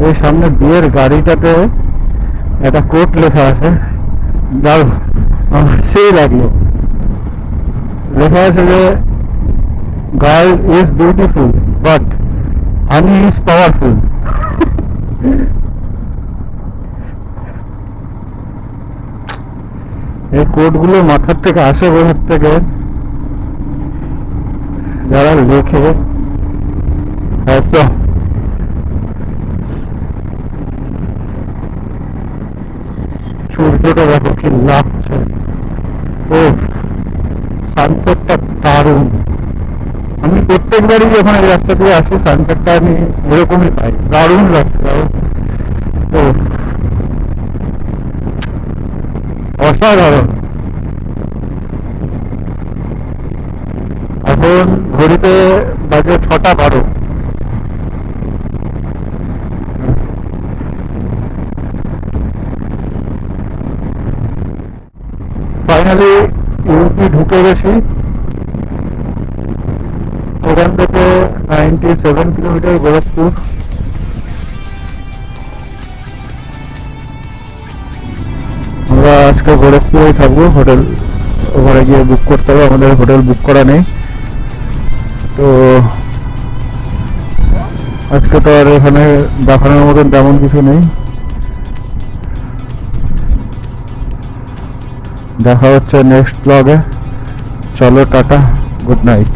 এই সামনে বিয়ের গাড়িটাতে একটা কোট লেখা আছে, দারুণ, আমার সেই লাগলো। লেখা আছে যে girl is beautiful but honey is powerful. এই কোটগুলো মাথার থেকে আসে কোথার থেকে, যারা লেখে সূর্যটা দেখো কি লাগছে। ও, সানসেটটা দারুণ। আমি প্রত্যেকবারই যখন এই রাস্তা দিয়ে আসি সানসেটটা আমি এরকমই পাই, দারুণ লাগছে, দারুণ। ও, অসাধারণ। এখন ঘড়িতে বাজে 6টা 12। ফাইনালি ইউপি ঢুকে গেছি। ওখান থেকে 97 কিলোমিটার গোরখপুর। আমরা আজকে গোরখপুরেই থাকবো, হোটেল ওখানে গিয়ে বুক করতে হবে, আমাদের হোটেল বুক করা নেই। তো আজকে তো আর এখানে দেখানোর মতন তেমন কিছু নেই। দেখা হচ্ছে নেক্সট ব্লগে। চলো টাটা, গুড নাইট।